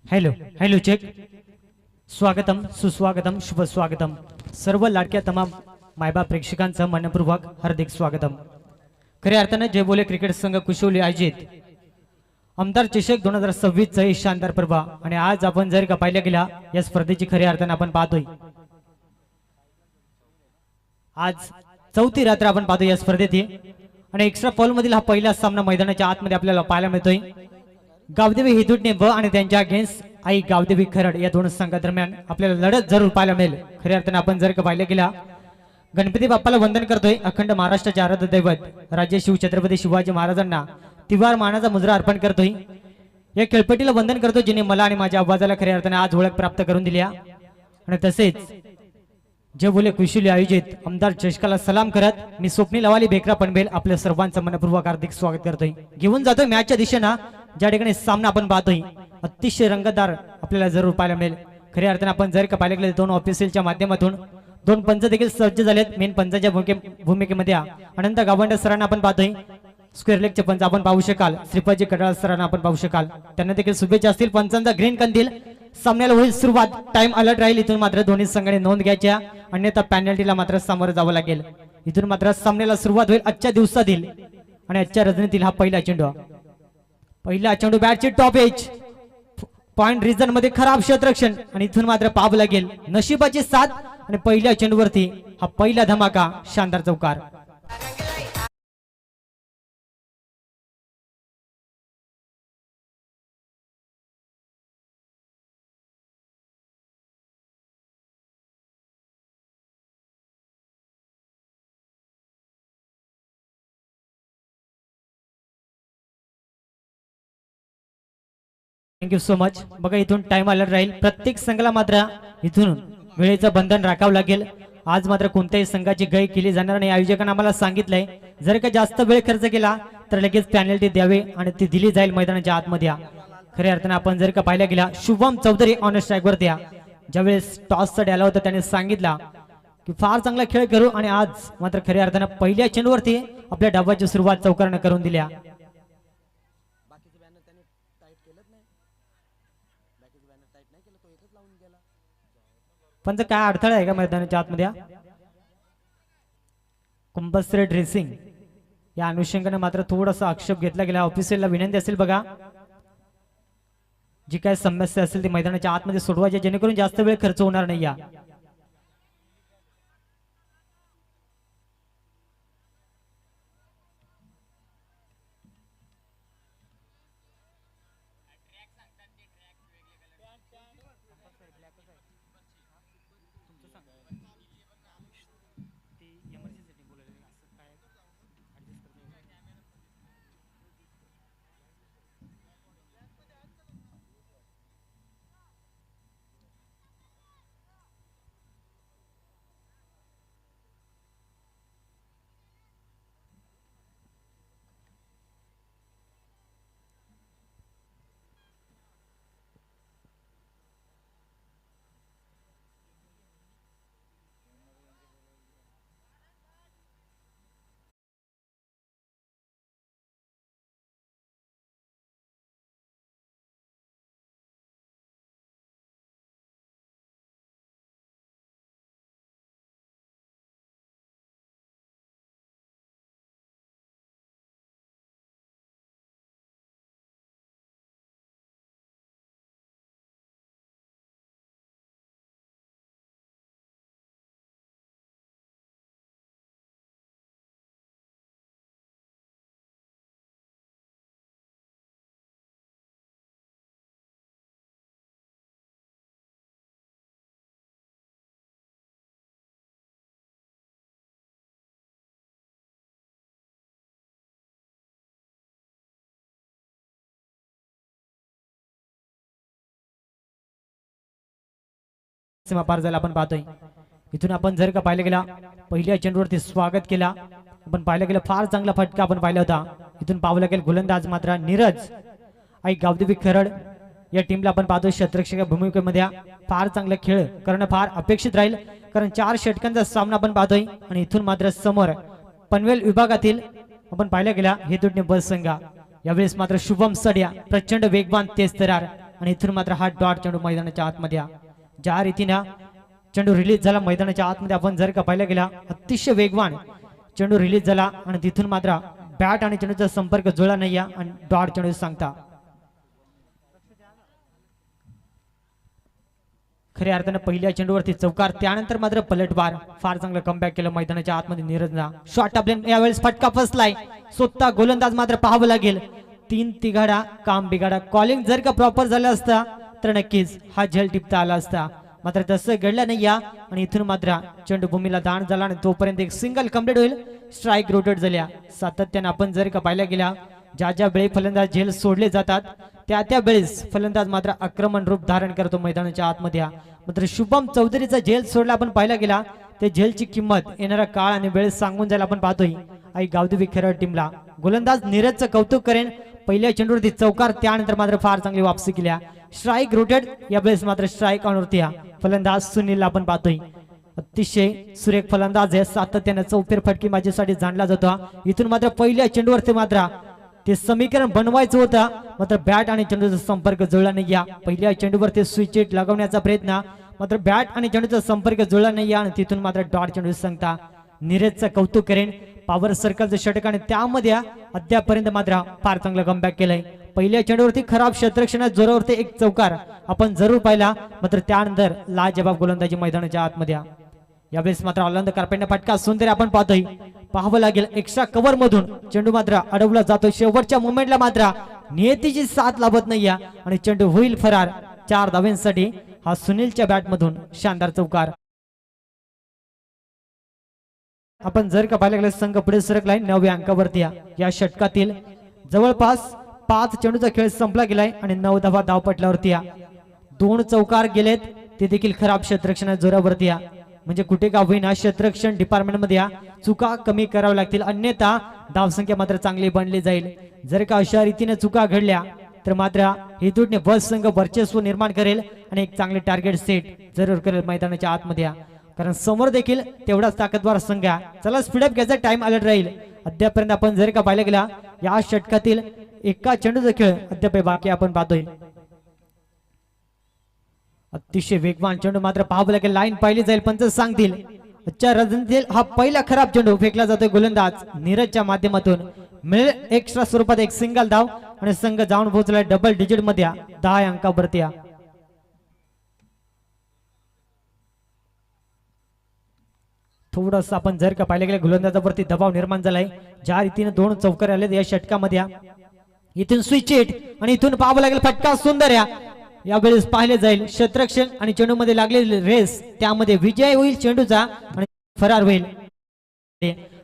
Hello hello check. स्वागतम सुस्वागतम शुभ स्वागतम. सर्व लाडक्या तमाम मायबा प्रेक्षकांचं मनपूर्वक हार्दिक स्वागतम. खऱ्या अर्थाने जय बोले क्रिकेट संघ कुशोली आयोजित आमदार चषक 2026 चा शानदार पर्व आणि आज आपण जर का पाहिलं गेला या स्पर्धेची खऱ्या अर्थाने आपण पाहतोय. आज चौथी रात्र आपण पाहतोय या स्पर्धेत आणि एक्स्ट्रा पॉल मधील हा पहिला सामना मैदानाच्या आतमध्ये आपल्याला पाहायला मिळतोय. गावदेवी हिदुटणे व आणि त्यांच्या अगेन्स्ट आई गावदेवी खरड या दोन संघादरम्यान आपल्याला लढत जरूर पाहायला मिळेल. खऱ्या अर्थाने आपण जर का पाहिलं गेला गणपती बाप्पाला वंदन करतोय. अखंड महाराष्ट्राचे आराध्य दैवत राजे शिव छत्रपती शिवाजी महाराजांना तिवार मानाचा मुजरा अर्पण करतोय. या खेळपट्टीला वंदन करतो जिने मला आणि माझ्या आवाजाला खऱ्या अर्थाने आज ओळख प्राप्त करून दिली आणि तसेच जे बोले कुशली आयोजित आमदार चषकाला सलाम करत मी स्वप्नील लवाली बेकरा पनवेल आपल्या सर्वांचं मनपूर्वक हार्दिक स्वागत करतोय. घेऊन जातोय मॅचच्या दिशेनं ज्या ठिकाणी सामना आपण पाहतोय अतिशय रंगतदार आपल्याला जरूर पाहायला मिळेल. खऱ्या अर्थाने आपण जर का पाहिलं गेलं दोन ऑफिशियलच्या माध्यमातून दोन पंच देखील सज्ज झालेत. मेन पंचाच्या भूमिकेमध्ये अनंत गावंडे सरांना आपण पाहतोय. स्क्वेअर लेगचे पंच आपण पाहू शकाल. श्रीपादजी कडाळ सरांना आपण पाहू शकाल. त्यांना देखील शुभेच्छा असतील. पंचांचा ग्रीन कंदील. सामन्याला होईल सुरुवात. टाइम अलर्ट राहील. इथून मात्र दोन्ही संघाने नोंद घ्यायच्या अन्यथा पॅनल्टीला मात्र सामोरं जावं लागेल. इथून मात्र सामन्याला सुरुवात होईल आजच्या दिवसातील आणि आजच्या रजनीतील हा पहिला चेंडू. पहिला चेंडू बॅटची टॉप एज पॉइंट रिजन मध्ये खराब क्षेत्ररक्षण आणि इथून मात्र पाहावं लागेल नशिबाची साथ आणि पहिल्या चेंडूवरती हा पहिला धमाका शानदार चौकार. Thank you so much. बघा इथून टाइम अलर्ट राहील. प्रत्येक संघाला मात्र इथून वेळेचं बंधन राखावं लागेल. आज मात्र कोणत्याही संघाची गय केली जाणार नाही. आयोजकांना आम्हाला सांगितलंय जर का जास्त वेळ खर्च केला तर लगेच पॅनल्टी द्यावे आणि ती दिली जाईल मैदानाच्या आतमध्ये. खऱ्या अर्थाने आपण जर का पाहिलं गेला शुभम चौधरी ऑन स्ट्राईक वर द्या. ज्यावेळेस टॉसचा डायला होता त्याने सांगितला की फार चांगला खेळ करू आणि आज मात्र खऱ्या अर्थाने पहिल्या चेंडूवरती आपल्या डावाची सुरुवात चौकारानं करून दिल्या. पण काय अडथळा आहे का मैदानाच्या आतमध्ये? कंपल्सरी ड्रेसिंग या अनुषंगाने मात्र थोडासा आक्षेप घेतला गेला. ऑफिशियलला विनंती असेल बघा जी काय समस्या असेल ती मैदानाच्या आतमध्ये सोडवायची जेणेकरून जास्त वेळ खर्च होणार नाही. या सीमा पार झाला आपण पाहतोय. इथून आपण जर का पाहिलं गेला पहिल्या चेंडूवरती स्वागत केला. आपण पाहिलं गेलं फार चांगला फटका आपण पाहिला होता. इथून पाहावं लागेल गोलंदाज मात्र नीरज आई गावदेवी खरड या टीमला आपण पाहतोय क्षेत्ररक्षक भूमिकेमध्ये फार चांगला खेळ करणं फार अपेक्षित राहील कारण 4 षटकांचा सामना आपण पाहतोय आणि इथून मात्र समोर पनवेल विभागातील आपण पाहिलं गेला हे दुटणे बस संघ यावेळेस मात्र शुभम सड्या प्रचंड वेगवान तेज तरार आणि इथून मात्र हा डॉट चेंडू मैदानाच्या आतमध्ये ज्या रीतीने चेंडू रिलीज झाला मैदानाच्या आतमध्ये आपण जर का पाहिला गेला अतिशय वेगवान चेंडू रिलीज झाला आणि तिथून मात्र बॅट आणि चेंडूचा संपर्क जुळला नाही आणि डॉट चेंडू सांगता खऱ्या अर्थानं पहिल्या चेंडूवरती चौकार त्यानंतर मात्र पलटवार फार चांगलं कमबॅक केलं मैदानाच्या आतमध्ये नीरजला शॉट आपल्या यावेळेस फटका फसलाय स्वतः गोलंदाज मात्र पाहावं लागेल 3 तिघाडा काम बिघाडा कॉलिंग जर का प्रॉपर झालं असता तर नक्कीच हा झेल टिपता आला असता मात्र तसं घडलं नाही आणि इथून मात्र चेंडू भूमीला दान झाला आणि तोपर्यंत एक सिंगल कंप्लीट होईल स्ट्राईक रोटेट झाल्या सातत्याने आपण जर का पाहिल्या गेला ज्या वेळी फलंदाज झेल सोडले जातात त्या वेळेस फलंदाज मात्र आक्रमण रूप धारण करतो मैदानाच्या आतमध्ये मात्र शुभम चौधरीचा झेल सोडला आपण पाहिला गेला ते झेलची किंमत येणारा काळ आणि वेळ सांगून जायला आपण पाहतोय आई गावदेवी खेरड टीमला गोलंदाज नीरजचं कौतुक करेन पहिल्या चेंडूवरती चौकार त्यानंतर मात्र फार चांगली वापसी केल्या स्ट्राईक रोटेड यावेळेस मात्र स्ट्राईक ऑनवरती फलंदाज सुनील आपण पाहतोय अतिशय सुरेख फलंदाज आहे सातत्याने चौफेर फटकी माझ्यासाठी जाणला जातो इथून मात्र पहिल्या चेंडूवरती मात्र ते समीकरण बनवायचं होतं मात्र बॅट आणि चेंडूचा संपर्क जुळला नाही पहिल्या चेंडूवर ते स्विच हिट लगवण्याचा प्रयत्न मात्र बॅट आणि चेंडूचा संपर्क जुळला नाही आणि तिथून मात्र डॉट चेंडू सांगता नीरजचं कौतुक करेन पॉवर सर्कलचं षटक आणि त्यामध्ये अद्यापर्यंत मात्र फार चांगलं कमबॅक केलंय पहिल्या चेंडूवरती खराब क्षेत्ररक्षणात जोरावरती एक चौकार आपण जरूर पाहिला मात्र त्यानंतर लाजबाब गोलंदाजी मैदानाच्या आतमध्ये यावेळेस मात्र ऑलंद कारपेंडा फटका सुंदर आपण पाहतोय पाहावं लागेल एक्स्ट्रा कव्हर मधून चेंडू मात्र अडवला जातो शेवटच्या मोमेंटला मात्र नियतीची साथ लाभत नाही आणि चेंडू होईल फरार 4 धावांसाठी हा सुनीलच्या बॅट मधून शानदार चौकार आपण जर का पाहिलं गेलं संघ पुढे सरकलाय 9व्या अंकावरती या षटकातील जवळपास 5 चेंडूचा खेळ संपला गेलाय आणि 9 धावा धावपटल्यावरती 2 चौकार गेलेत ते देखील खराब क्षेत्ररक्षणा जोरावरती म्हणजे कुठे का होईना क्षेत्ररक्षण डिपार्टमेंट मध्ये चुका कमी कराव्या लागतील अन्यथा धावसंख्या मात्र चांगली बनली जाईल जर का अशा रीतीने चुका घडल्या तर मात्र हितूटने बस संघ वर्चस्व निर्माण करेल आणि एक चांगले टार्गेट सेट जरूर करेल मैदानाच्या आतमध्ये कारण समोर देखील तेवढाच ताकदवार संघ चला स्पीडअप घ्यायचा टाइम अलर्ट राहील अद्यापर्यंत आपण जर का पाहिलं गेला या षटकातील एका चेंडूचा खेळ अद्याप बाकी आपण पाहतोय अतिशय वेगवान चेंडू मात्र पाहावं लागेल लाईन पाहिली जाईल पंच सांगतील आजच्या रणनीतील हा पहिला खराब चेंडू फेकला जातोय गोलंदाज नीरजच्या माध्यमातून मिळेल एक्स्ट्रा स्वरूपात एक सिंगल धाव आणि संघ जाऊन पोहोचलाय डबल डिजिट मध्ये 10 अंकावरती थोडस आपण जर का पाहिलं गेलं गोलंदाजावरती दबाव निर्माण झालाय ज्या रीतीने 2 चौकार आले या षटकामध्ये इथून स्विच हिट आणि इथून पाहावं लागेल फटका सुंदर यावेळेस पाहिले जाईल क्षेत्ररक्षण आणि चेंडू मध्ये लागलेली रेस त्यामध्ये विजय होईल चेंडूचा आणि फरार होईल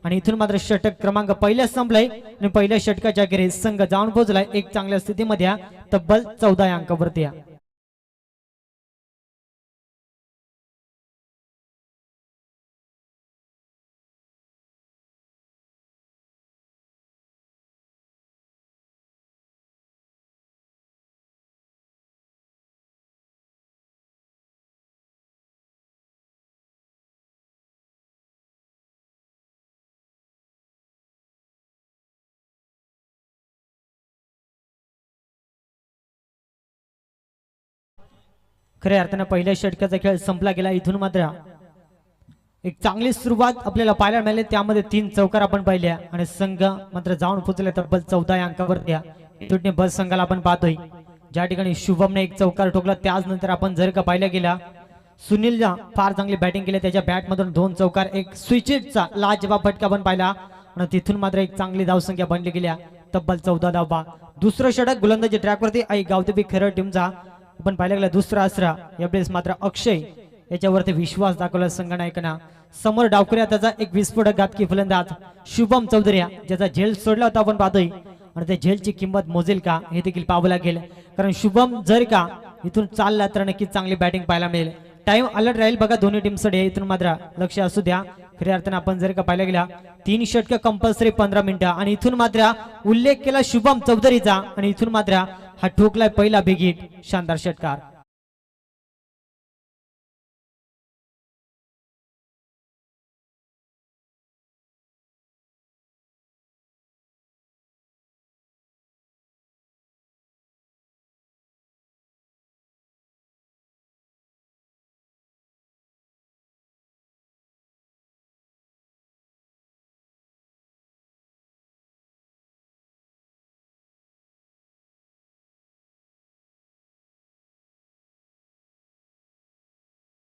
आणि इथून मात्र षटक क्रमांक पहिल्या संपलाय आणि पहिल्या षटकाच्या अखेरीस संघ जाऊन पोहोचलाय एक चांगल्या स्थितीमध्ये तब्बल 14 अंकावरती खऱ्या अर्थानं पहिल्या षटकाचा खेळ संपला गेला इथून मात्र एक चांगली सुरुवात आपल्याला पाहायला मिळाली त्यामध्ये 3 चौकार आपण पाहिले आणि संघ मात्र जाऊन पोहोचले तब्बल 14 अंकावरती इथून बस संघाला आपण पाहतोय ज्या ठिकाणी शुभमने एक चौकार ठोकला त्याच नंतर आपण जर का पाहिला गेला सुनीलला फार चांगली बॅटिंग केली त्याच्या बॅट मधून 2 चौकार एक स्विचिटचा लाजवाब फटका आपण पाहिला आणि तिथून मात्र एक चांगली धावसंख्या बनली गेल्या तब्बल 14 धावा दुसरं षटक गोलंदाजी ट्रॅकवरती आई गावदेवी खेरड टीमचा आपण पाहिलं गेला दुसरा आसरा यावेळेस मात्र अक्षय याच्यावरती विश्वास दाखवला संघनायकांना समोर डावकऱ्या त्याचा एक विस्फोटक घातकी फलंदाज शुभम चौधरी ज्याचा झेल सोडला होता आपण पाहतोय आणि त्या झेलची किंमत मोजेल का हे देखील पाहावं लागेल कारण शुभम जर का इथून चालला तर नक्कीच चांगली बॅटिंग पाहायला मिळेल टाइम अलर्ट राहील बघा दोन्ही टीमसाठी इथून मात्र लक्ष असू द्या खऱ्या अर्थाने आपण जर का पाहायला गेला 3 षटक कंपल्सरी 15 मिनिटं आणि इथून मात्र उल्लेख केला शुभम चौधरीचा आणि इथून मात्र हा ठोकलाय पहिला बिग हिट शानदार षटकार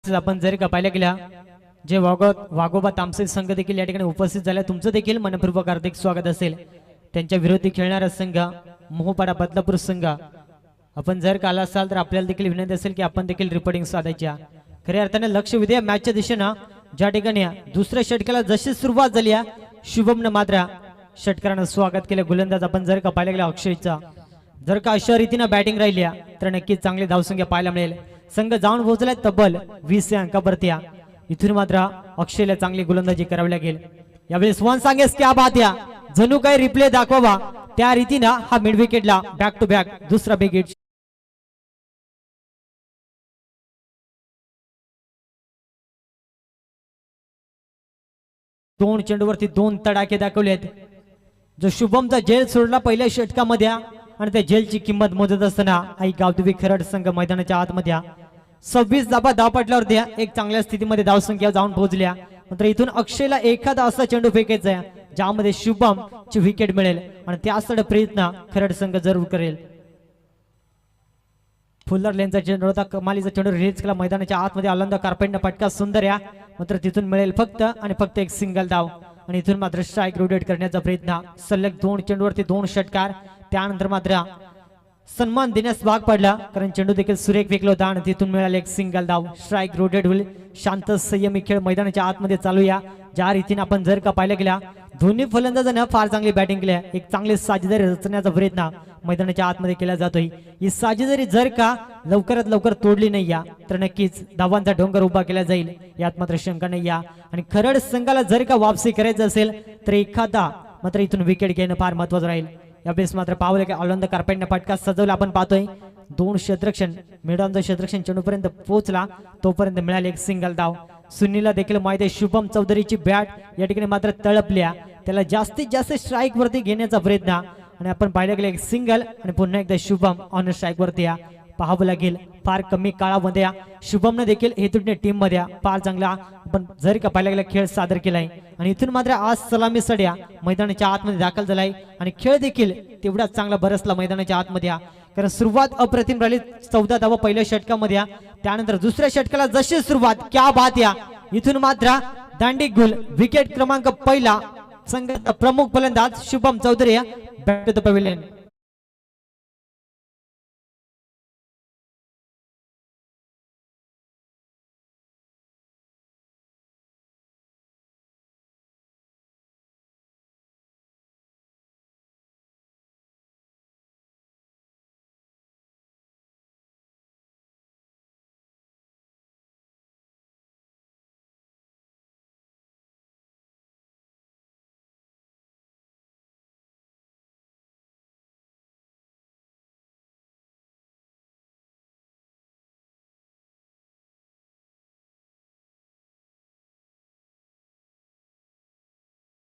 आपण जर का पाहिलं गेल्या जे वाघोबा तामसे संघ देखील या ठिकाणी उपस्थित झाले तुमचं देखील मनपूर्वक हार्दिक स्वागत असेल। त्यांच्या विरोधी खेळणारा संघ मोहपाडा बदलापूर संघ आपण जर का आला असाल तर आपल्याला देखील विनंती असेल की आपण देखील रिपोर्टिंग साधायच्या खऱ्या अर्थाने लक्ष विद्या मॅचच्या दिशेनं ज्या ठिकाणी दुसऱ्या षटकाला जशी सुरुवात झाली शुभमने मात्र षटकारानं स्वागत केलं गोलंदाज आपण जर का पाहिलं गेला अक्षयचा जर का अशा रीतीने बॅटिंग राहिली तर नक्कीच चांगली धावसंख्या पाहायला मिळेल। संघ जाऊन पोहोचलाय तब्बल 20 अंकावरती इथून मात्र अक्षयला चांगली गोलंदाजी करावी लागेल। यावेळेस वन सांगेस क्या बात या जणू काही रिप्ले दाखवा त्या रीतीनं हा मिड विकेटला बॅक टू बॅक दुसरा बिग हिट दोन चेंडूवरती दोन तडाखे दाखवलेत। जो शुभमचा जेल सोडला पहिल्या षटकामध्ये आणि त्या जेलची किंमत मोजत असताना आई गावदेवी खरड संघ मैदानाच्या आतमध्ये 26 धाबा धावपटल्यावरती एक चांगल्या स्थितीमध्ये धावसंख्या जाऊन पोहोचल्या। मात्र इथून अक्षयला एखादा असा चेंडू फेकायचा आहे ज्यामध्ये शुभम ची विकेट मिळेल आणि त्यासाठी प्रयत्न खरड संघ जरूर करेल। फुल्लर लेनचा चेंडू होता कमालीचा चेंडू रिलीज केला मैदानाच्या आतमध्ये आनंद कार्पेंटने फटका सुंदर या मात्र तिथून मिळेल फक्त आणि फक्त एक सिंगल धाव आणि इथून मात्र स्ट्राइक रोटेट करण्याचा प्रयत्न सलग दोन चेंडूवरती दोन षटकार त्यानंतर मात्र सन्मान देण्यास भाग पडला कारण चेंडू देखील सुरेख फेकला होता आणि तिथून मिळाले एक सिंगल धाव स्ट्राइक रोटेट होईल। शांत संयमी खेळ मैदानाच्या आतमध्ये चालूया ज्या रीतीने आपण जर का पाहिलं गेला दोन्ही फलंदाजांना फार चांगली बॅटिंग केली एक चांगली साजेदारी रचण्याचा प्रयत्न मैदानाच्या आतमध्ये केला जातोय। ही साजेदारी जर का लवकरात लवकर तोडली नाही या तर नक्कीच धावांचा डोंगर उभा केला जाईल यात मात्र शंका नाही या आणि खरड संघाला जर का वापसी करायचं असेल तर एखादा मात्र इथून विकेट घेणं फार महत्वाचं राहील। यावेळेस मात्र पावले की आनंद कार्पेंटने फटका सजवला आपण पाहतोय दोन क्षेत्ररक्षण मिडॉनचं क्षेत्ररक्षण चेंडूपर्यंत पोहोचला तोपर्यंत मिळाले एक सिंगल धाव। सुनीलला देखील माहिती आहे शुभम चौधरीची बॅट या ठिकाणी मात्र तळपल्या त्याला जास्तीत जास्त स्ट्राइक वरती घेण्याचा प्रयत्न आणि आपण पाहिलं गेलं एक सिंगल आणि पुन्हा एकदा शुभम ऑन स्ट्राइक वरती पाहावं लागेल। फार कमी काळामध्ये शुभमने देखील हेतूने टीम मध्ये फार चांगला आपण जर का पाहायला गेला खेळ सादर केलाय आणि इथून मात्र आज सलामी सड्या मैदानाच्या आतमध्ये दाखल झालाय आणि खेळ देखील तेवढाच चांगला बरसला मैदानाच्या आतमध्ये कारण सुरुवात अप्रतिम राहिली 14 धावा पहिल्या षटकामध्ये त्यानंतर दुसऱ्या षटकाला जशी सुरुवात क्या बात या इथून मात्र दांडी गुल विकेट क्रमांक पहिला संघाचा प्रमुख फलंदाज Shubham Chaudhary back to the pavilion.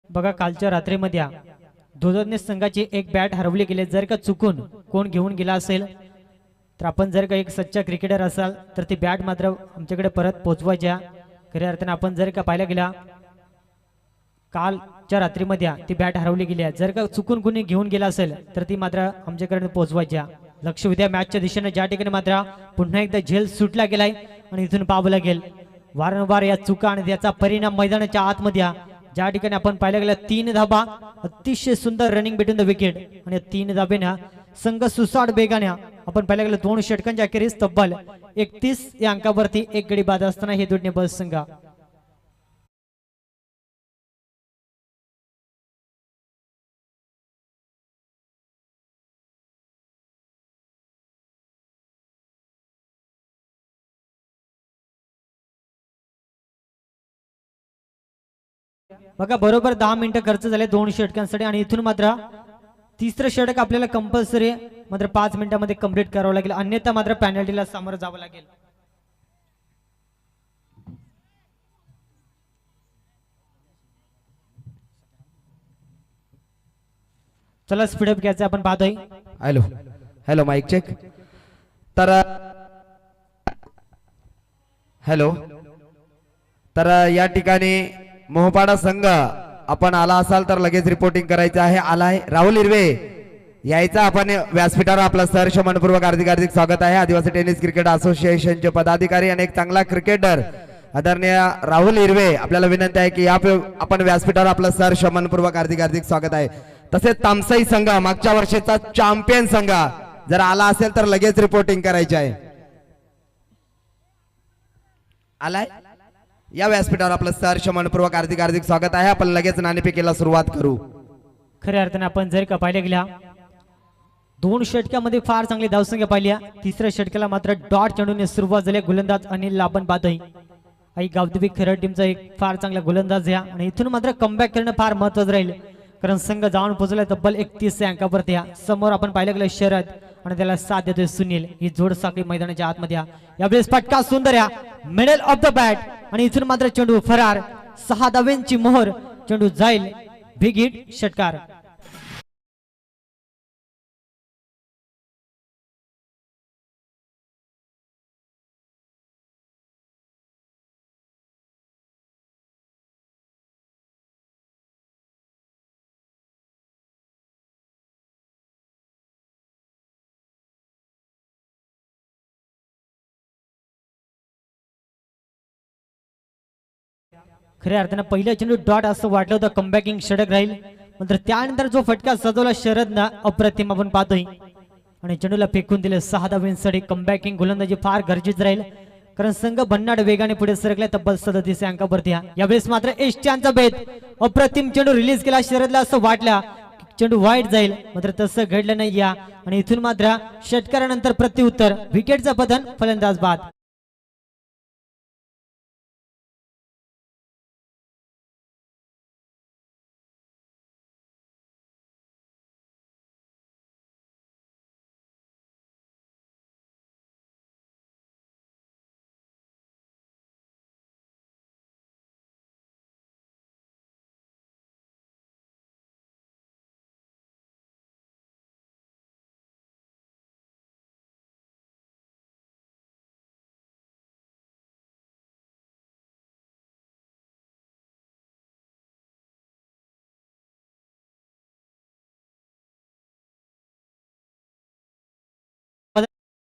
बघा कालच्या रात्रीमध्ये दोदोन्ने संघाची एक बॅट हरवली गेली जर का चुकून कोण घेऊन गेला असेल तर आपण जर का एक सच्चा क्रिकेटर असाल तर ती बॅट मात्र आमच्याकडे परत पोहोचवायच्या खऱ्या अर्थाने आपण जर का पाहायला गेला कालच्या रात्रीमध्ये ती बॅट हरवली गेली जर का चुकून कोणी घेऊन गेला असेल तर ती मात्र आमच्याकडे पोहोचवायच्या। लक्ष विद्या मॅचच्या दिशेने ज्या ठिकाणी मात्र पुन्हा एकदा झेल सुटला गेलाय आणि इथून पाहावं लागेल वारंवार या चुका आणि त्याचा परिणाम मैदानाच्या आतमध्ये ज्या ठिकाणी आपण पाहायला गेला 3 धाबा अतिशय सुंदर रनिंग बिटवीन द विकेट आणि 3 धाब्याने संघ सुसाट बेगाने आपण पाहायला गेलं 2 षटकांच्या अखेरीस तब्बल 31 या अंकावरती एक गडी बाद असताना हे दुडणे बस संघ बघा बरोबर 10 मिनिटं खर्च झाले 2 षटकांसाठी आणि इथून मात्र तिसरं षटक आपल्याला कंपल्सरी मात्र 5 मिनिटांमध्ये कंप्लीट करावं लागेल अन्यथा मात्र पेनल्टीला सामोरं जावं लागेल। चला स्पीडअप घ्यायचं आपण पाहतोय। हॅलो हॅलो माइक चेक तर हॅलो तर या ठिकाणी मोहपाडा संघ आपण आला असाल तर लगेच रिपोर्टिंग करायचं आहे। आलाय राहुल हिरवे यायचं आपण व्यासपीठावर आपलं सहर्ष मनपूर्वक हार्दिक हार्दिक स्वागत आहे. आदिवासी टेनिस क्रिकेट असोसिएशनचे पदाधिकारी आणि एक चांगला क्रिकेटर आदरणीय राहुल हिरवे आपल्याला विनंती आहे की आपण व्यासपीठावर आपलं सहर्ष मनपूर्वक हार्दिक हार्दिक स्वागत आहे. तसेच तामसाई संघ मागच्या वर्षीचा चॅम्पियन संघ जर आला असेल तर लगेच रिपोर्टिंग करायची आहे. आलाय या व्यासपीठावर आपलं सहर्ष मनपूर्वक हार्दिक हार्दिक स्वागत आहे. आपण लगेच नाणेफेकीला सुरुवात करू. खऱ्या अर्थाने आपण जर का पाहिलं गेल्या 2 षटकामध्ये फार चांगली धावसंख्या पाहिल्या. तिसऱ्या षटकाला मात्र डॉट चेंडूने सुरुवात झाली. गोलंदाज अनिल आपण पाहतोय आई गावदेवी खरड टीमचा एक फार चांगला गोलंदाज आहे आणि इथून मात्र कमबॅक करणं फार महत्त्वाचं राहील कारण संघ जाऊन पोहोचला तब्बल 31 अंकावरती. समोर आपण पाहिलं गेलं शरद आणि त्याला साथ देतोय सुनील. ही जोड साखळी मैदानाच्या आतमध्ये यावेळेस फटका सुंदर या मिडल ऑफ द बॅट आणि इथून मात्र चेंडू फरार. 6 धावांची मोहर. चेंडू जाईल बिग हिट षटकार. खऱ्या अर्थानं पहिलं चेंडू डॉट असं वाटलं होतं कमबॅकिंग षटक राहील मात्र त्यानंतर जो फटका सजवला शरदनं अप्रतिम आपण पाहतोय आणि चेंडूला फेकून दिले. 6 धावांसाठी कमबॅकिंग गोलंदाजी फार गरजेचं राहील कारण संघ भन्नाट वेगाने पुढे सरकला तब्बल 37 अंकावरती. यावेळेस मात्र एष्ट्यांचा भेद अप्रतिम चेंडू रिलीज केला. शरदला असं वाटलं चेंडू वाईट जाईल मात्र तसं घडलं नाही या आणि इथून मात्र षटकारानंतर प्रत्युत्तर विकेटचं पतन फलंदाज बाद.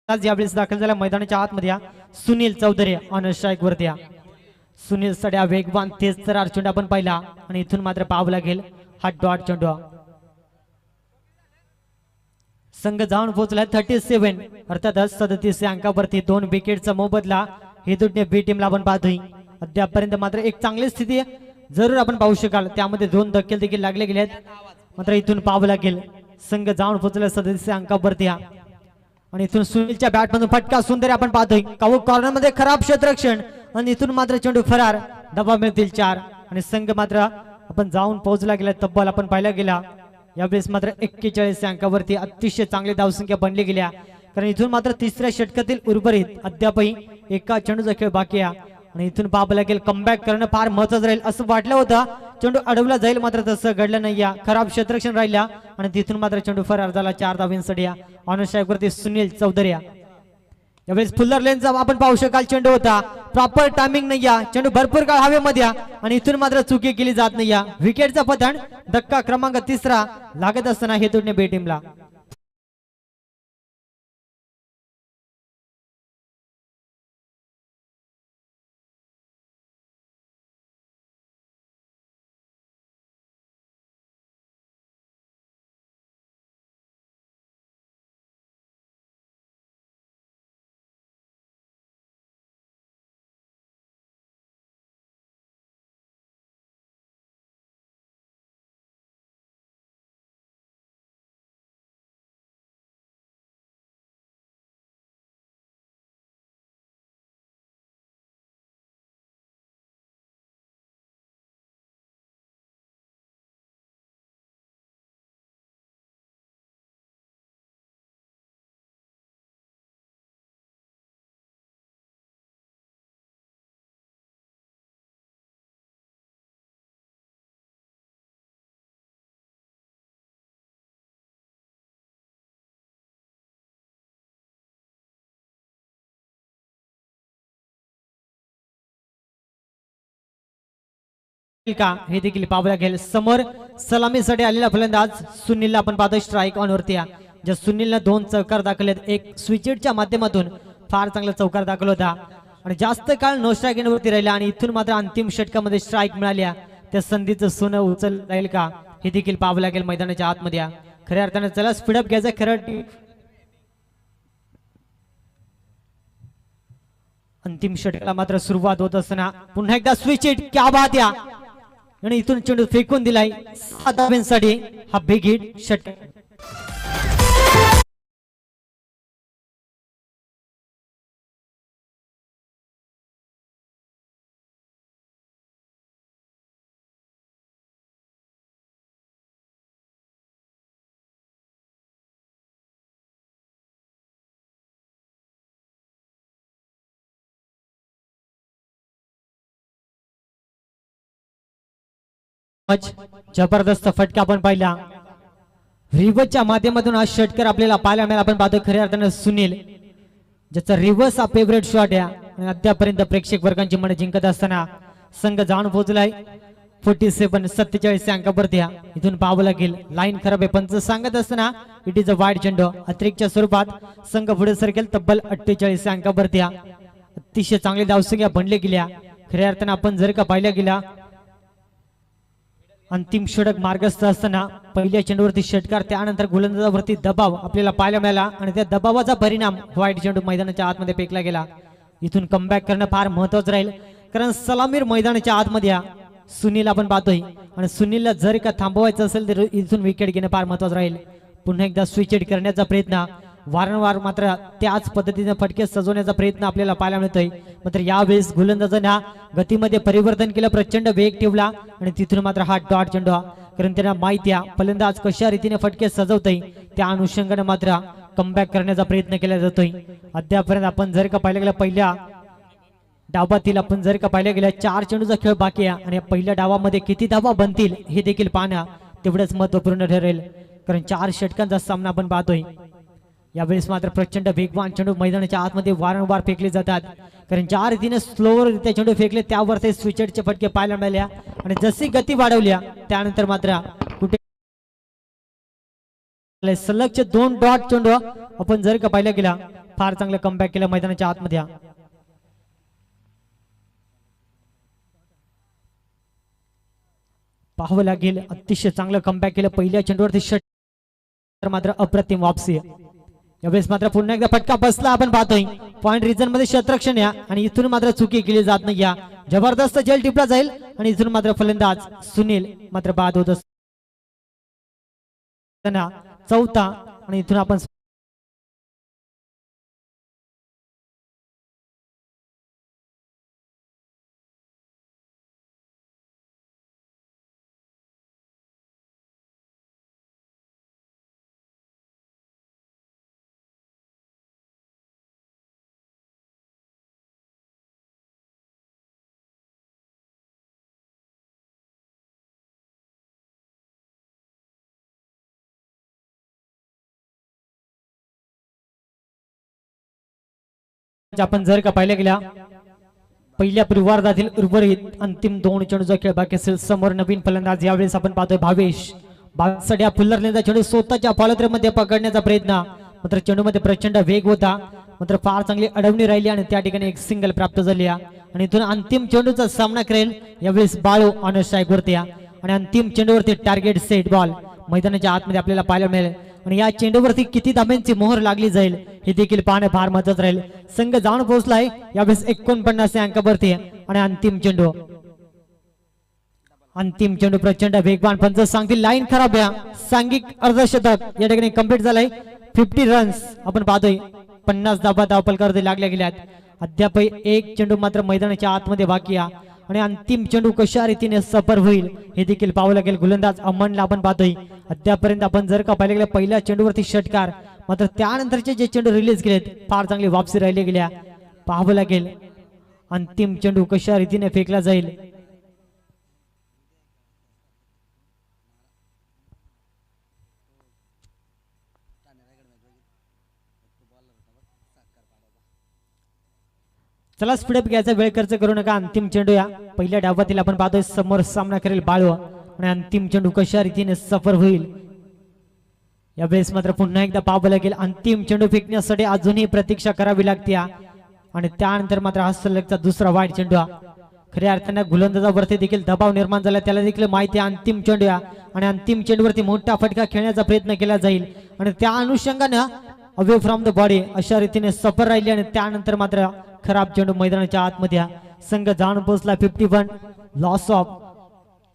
यावेळेस दाखल झाला मैदानाच्या आतमध्ये सुनील चौधरी ऑन स्ट्राईक वरती. सुनील सड्या वेगवान तेज तरार चेंडू आपण पाहिला आणि इथून मात्र पाहावं लागेल हा डॉट चेंडू. संघ जाऊन पोहोचला 37 अर्थातच 37 अंकावरती. 2 विकेटचा मोबदला हे दुटणे बी टीमला आपण पाहतोय. अद्यापर्यंत मात्र एक चांगली स्थिती जरूर आपण पाहू शकाल. त्यामध्ये 2 धक्के देखील लागले गेले आहेत मात्र इथून पाहावं लागेल. संघ जाऊन पोहोचला 37 अंकावरती आणि इथून सुनीलच्या बॅट मधून फटका सुंदर आपण पाहतोय. कॉर्नर मध्ये खराब क्षेत्ररक्षण आणि इथून मात्र चेंडू फरार. धावा मिळतील 4 आणि संघ मात्र आपण जाऊन पोहोचला गेला तब्बल आपण पाहिला गेला. यावेळेस मात्र 41 अंकावरती अतिशय चांगली धावसंख्या बनली गेल्या कारण इथून मात्र तिसऱ्या षटकातील उर्वरित अद्यापही एका चेंडूचा खेळ बाकी आहे आणि इथून पाहावं लागेल कमबॅक करणं फार महत्त्वाचं राहील. असं वाटलं होतं चेंडू अडवला जाईल मात्र तसं घडलं नाही. खराब क्षेत्ररक्षण राहिल्या आणि तिथून मात्र चेंडू फरार झाला. 4 धावांसाठी ऑन स्ट्राईक वरती सुनील चौधरी. यावेळेस फुल्लर लेनचा आपण पाहू शकाल चेंडू होता प्रॉपर टायमिंग नाही. चेंडू भरपूर काळ हवेमध्ये आणि इथून मात्र चुकी केली जात नाही. विकेटचा पतन. धक्का क्रमांक 3 लागत असताना हे तुटणे बी टीमला. का हे देखील पाहावं लागेल. समोर सलामीसाठी आलेला फलंदाज सुनीलला आपण पाहतोय स्ट्राईक ऑन वरती ज्या सुनीलनं 2 चौकार दाखवलेत, एक स्विचेटच्या माध्यमातून फार चांगला चौकार दाखवला होता आणि जास्त काळ नो स्ट्राईक वरती राहिला आणि इथून मात्र अंतिम षटकामध्ये स्ट्राईक मिळाल्या, त्या संधीचं सोनं उचल राहील का हे देखील पाहावं लागेल मैदानाच्या आतमध्ये. खऱ्या अर्थाने चला स्पीडअप घ्यायचं खरं. अंतिम षटकाला मात्र सुरुवात होत असताना पुन्हा एकदा स्विच हिट, क्या बात या, आणि इथून चेंडू फेकून दिलाय 7 धावांसाठी. हा बिग हिट षटक. जबरदस्त फटका आपण पाहिला रिव्हर्सच्या माध्यमातून हा षटकार आपल्याला पाहायला मिळाला. आपण पाहतो खऱ्या अर्थानं सुनील ज्याचा रिव्हर्स हा फेवरेट शॉट आहे आणि अद्यापर्यंत प्रेक्षक वर्गांची मन जिंकत असताना संघ जाऊन पोहोचलाय 47 अंकावरती. इथून पाहावं लागेल लाईन खराब आहे, पंच सांगत असताना इट इज अ वाईड चेंडू. अतिरिक्तच्या स्वरूपात संघ पुढे सरकेल तब्बल 48 अंकावरती. अतिशय चांगले धावसंख्या बनले गेल्या. खऱ्या अर्थानं आपण जर का पाहिल्या गेला अंतिम षटक मार्गस्थ असताना पहिल्या चेंडूवरती षटकार, त्यानंतर गोलंदाजावरती दबाव आपल्याला पाहायला मिळाला आणि त्या दबावाचा परिणाम व्हाईट चेंडू मैदानाच्या आतमध्ये फेकला गेला. इथून कमबॅक करणं फार महत्वाचं राहील कारण सलामीर मैदानाच्या आतमध्ये सुनील आपण पाहतोय आणि सुनीलला जर का थांबवायचं असेल तर इथून विकेट घेणं फार महत्वाचं राहील. पुन्हा एकदा स्विच हिट करण्याचा प्रयत्न, वारंवार मात्र त्याच पद्धतीने फटके सजवण्याचा प्रयत्न आपल्याला पाहायला मिळतोय. मात्र यावेळेस गोलंदाजांना गतीमध्ये परिवर्तन केलं, प्रचंड वेग ठेवला आणि तिथून मात्र हा डॉट चेंडू, कारण त्यांना माहिती आहे फलंदाज कशा रीतीने फटके सजवतोय, त्या अनुषंगाने मात्र कमबॅक करण्याचा प्रयत्न केला जातोय. अद्यापर्यंत आपण जर का पाहिलं गेलं पहिल्या डावातील आपण जर का पाहिलं गेलं 4 चेंडूचा खेळ बाकी आहे आणि पहिल्या डावामध्ये किती धावा बनतील हे देखील पाहणं तेवढंच महत्वपूर्ण ठरेल कारण 4 षटकांचा सामना आपण पाहतोय. यावेळेस मात्र प्रचंड वेगवान चेंडू मैदानाच्या आतमध्ये वारंवार फेकले जातात कारण ज्या रीतीने स्लोवर त्या चेंडू फेकले त्यावर ते स्विचेटचे फटके पाहायला मिळाल्या आणि जशी गती वाढवल्या त्यानंतर मात्र कुठे सलगचे 2 डॉट चेंडू आपण जर का पाहिलं गेला फार चांगलं कमबॅक केलं मैदानाच्या आतमध्ये. पाहावं लागेल अतिशय चांगलं कमबॅक केलं पहिल्या चेंडूवरती षटकार, मात्र अप्रतिम वापसी. यावेळेस मात्र पुन्हा एकदा फटका बसला आपण पाहतोय. पॉइंट रिजन मध्ये क्षेत्ररक्षण या आणि इथून मात्र चुकी केली जात नाही. या जबरदस्त जेल टिपला जाईल आणि इथून मात्र फलंदाज सुनील मात्र बाद होत असताना चौथा आणि इथून आपण आपण जर का पाहिलं गेला पहिल्या पूर्वार्धातील उर्वरित अंतिम 2 चेंडूचा खेळ बाकी असेल. समोर नवीन फलंदाज यावेळेस आपण पाहतोय भावेश. भावेशसाठी फुल्लरनेचा चेंडू स्वतःच्या फॉलोथ्रोमध्ये पकडण्याचा प्रयत्न, मात्र चेंडूमध्ये प्रचंड वेग होता, मात्र फार चांगली अडवणी राहिली आणि त्या ठिकाणी एक सिंगल प्राप्त झाली आणि इथून अंतिम चेंडूचा सामना करेल यावेळेस बाळू ऑन स्ट्राईक वरती आणि अंतिम चेंडूवरती टार्गेट सेट बॉल मैदानाच्या आतमध्ये आपल्याला पाहायला मिळेल आणि या चेंडूवरती किती धाब्यांची मोहर लागली जाईल हे देखील पाहणं फार महत्त्वाचं राहील. संघ जाऊन पोहोचलाय यावेळेस 49 अंकावरती आणि अंतिम चेंडू प्रचंड वेगवान, पंच सांगतील लाईन खराब आहे, सांघिक अर्धशतक या ठिकाणी कंप्लीट झालंय. 50 रन्स आपण पाहतोय, 50 धाबा धावपलकावरती लागल्या गेल्यात. अद्याप एक चेंडू मात्र मैदानाच्या आतमध्ये बाकी आहे आणि अंतिम चेंडू कशा रीतीने सफर होईल हे देखील पाहावं लागेल. गोलंदाज अमनला आपण पाहतोय. अद्यापर्यंत आपण जर का पाहिलं गेलं पहिल्या चेंडूवरती षटकार, मात्र त्यानंतरचे जे चेंडू रिलीज केलेत फार चांगली वापसी राहिली गेल्या. पाहावं लागेल अंतिम चेंडू कशा रीतीने फेकला जाईल. चला स्पीडअप घ्यायचा, वेळ खर्च करू नका. अंतिम चेंडू या पहिल्या डावातील आपण पाहतोय समोर सामना करेल बाळू आणि अंतिम चेंडू कशा रीतीने सफर होईल यावेळेस मात्र पुन्हा एकदा पाहावं लागेल. अंतिम चेंडू फेकण्यासाठी अजूनही प्रतीक्षा करावी लागते आणि त्यानंतर मात्र हा सलगचा दुसरा वाईट चेंडू. खऱ्या अर्थाने गोलंदाजावरती देखील दबाव निर्माण झाला, त्याला देखील माहिती आहे अंतिम चेंडू आणि अंतिम चेंडूवरती मोठा फटका खेळण्याचा प्रयत्न केला जाईल आणि त्या अनुषंगाने अवे फ्रॉम द बॉडी अशा रीतीने सफर राहिली आणि त्यानंतर मात्र खराब चेंडू मैदानाच्या आतमध्ये. संघ जाऊन पोहोचला 51, लॉस ऑफ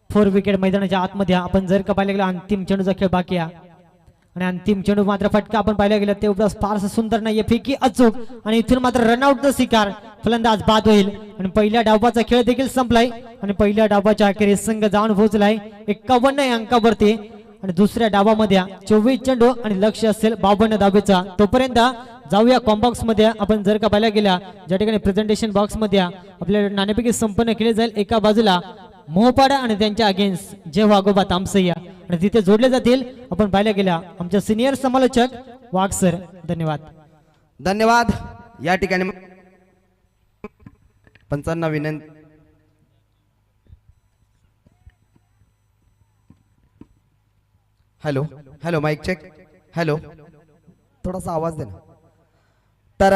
4 विकेट मैदानाच्या आतमध्ये. आपण जर का पाहिलं गेलं अंतिम चेंडूचा खेळ बाकी आहे आणि अंतिम चेंडू मात्र फटका आपण पाहिला गेला तेवढा फारसा सुंदर नाहीये, फेकी अचूक आणि इथून मात्र रनआउट शिकार. फलंदाज बाद होईल आणि पहिल्या डावाचा खेळ देखील संपलाय आणि पहिल्या डावाच्या अखेरीस संघ जाऊन पोहोचलाय 51 अंकावरती आणि दुसऱ्या डावामध्ये 24 चेंडू आणि लक्ष असेल 52 धावेचा. तोपर्यंत जाऊया कॉम्बॉक्स मध्ये. आपण जर का पाहिला गेला ज्या ठिकाणी प्रेझेंटेशन बॉक्स मध्ये आपल्याला नाणेफेकी संपन्न केली जाईल. एका बाजूला मोहपाडा आणि त्यांच्या अगेन्स्ट जय वाघोबा तामसैया आणि तिथे जोडले जातील आपण पाहिला गेला आमच्या सिनियर समालोचक वाघ सर. धन्यवाद. धन्यवाद. या ठिकाणी पंचांना विनंती. Hello hello mike check. Hello थोडासा आवाज दे ना. तर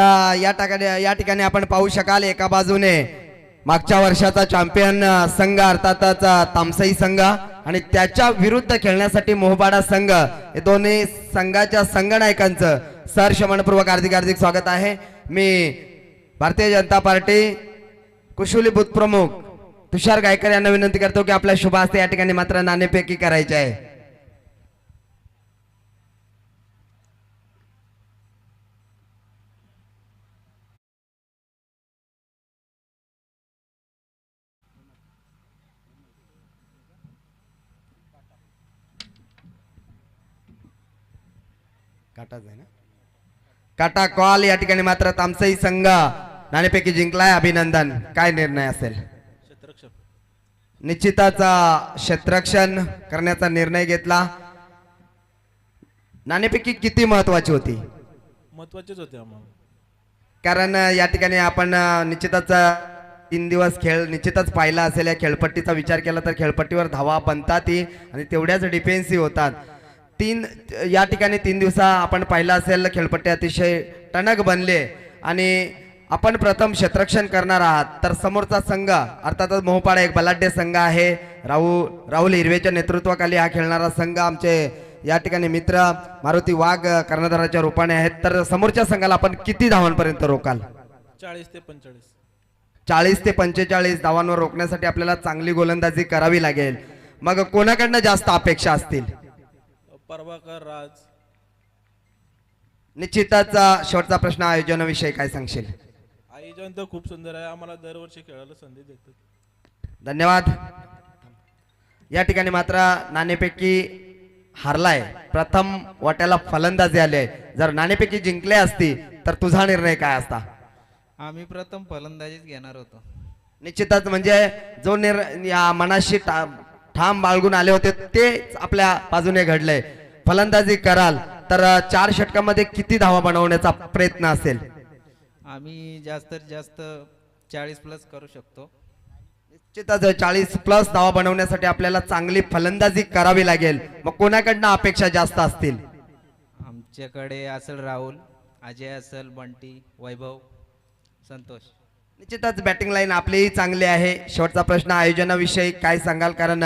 या ठिकाणी आपण पाहू शकाल एका बाजूने मागच्या वर्षाचा चॅम्पियन संघ अर्थातच तामसई संघ आणि त्याच्या विरुद्ध खेळण्यासाठी मोहपाडा संघ, हे दोन्ही संघाच्या संघनायकांचं सहर्ष मनपूर्वक हार्दिक हार्दिक स्वागत आहे. मी भारतीय जनता पार्टी कुशुली बूथ प्रमुख तुषार गायकर यांना विनंती करतो की आपल्या शुभ हस्ते या ठिकाणी मात्र नाणेफेकी करायची आहे. काटा कॉल. या ठिकाणी मात्र तामसई संघ नाणेफेकी जिंकलाय. अभिनंदन. काय निर्णय असेल? निश्चितच क्षेत्ररक्षण करण्याचा निर्णय घेतला. नाणेफेकी किती महत्वाची होती? महत्वाचेच होते आम्हाला, कारण या ठिकाणी आपण निश्चितच 3 दिवस खेळ निश्चितच पाहिला असेल. या खेळपट्टीचा विचार केला तर खेळपट्टीवर धावा बनतात आणि तेवढ्याच डिफेन्सिव्ह होतात. या ठिकाणी 3 दिवसा आपण पाहिला असेल खेळपट्टी अतिशय टणक बनले आणि आपण प्रथम क्षेत्ररक्षण करणार आहात. तर समोरचा संघ अर्थातच मोहपाडा एक बलाढ्य संघ आहे. राहुल हिरवेच्या नेतृत्वाखाली हा खेळणारा संघ आमचे या ठिकाणी मित्र मारुती वाघ कर्णधाराच्या रूपाने आहेत. तर समोरच्या संघाला आपण किती धावांपर्यंत रोकाल? 40 ते 45. 40 ते 45 धावांवर रोखण्यासाठी आपल्याला चांगली गोलंदाजी करावी लागेल. मग कोणाकडनं जास्त अपेक्षा असतील? परवाकर राज. निश्चितच शेवटचा प्रश्न आयोजनाविषयी काय सांगशील? आयोजन तर खूप सुंदर आहे, आम्हाला दरवर्षी खेळायला संधी देतात. धन्यवाद. या ठिकाणी मात्र नाणेफेकी हारलाय. प्रथम वाट्याला फलंदाजी आले. जर नाणेफेकी जिंकले असती तर तुझा निर्णय काय असता? आम्ही प्रथम फलंदाजीच घेणार होतो. निश्चितच म्हणजे जो या मनाशी ठाम बाळगून आले होते ते आपल्या बाजूने घडले. फलंदाजी कराल तर 4 षटकामध्ये किती धावा बनवण्याचा प्रयत्न असेल? आम्ही जास्तीत जास्त 40+ करू शकतो. निश्चितच 40+ धावा बनवण्यासाठी आपल्याला चांगली फलंदाजी करावी लागेल. मग कोणाकडनं अपेक्षा जास्त असतील? आमच्याकडे असेल राहुल, अजय असेल, बंटी, वैभव, संतोष. निश्चितच बॅटिंग लाईन आपलीही चांगली आहे. शेवटचा प्रश्न आयोजनाविषयी काय सांगाल? कारण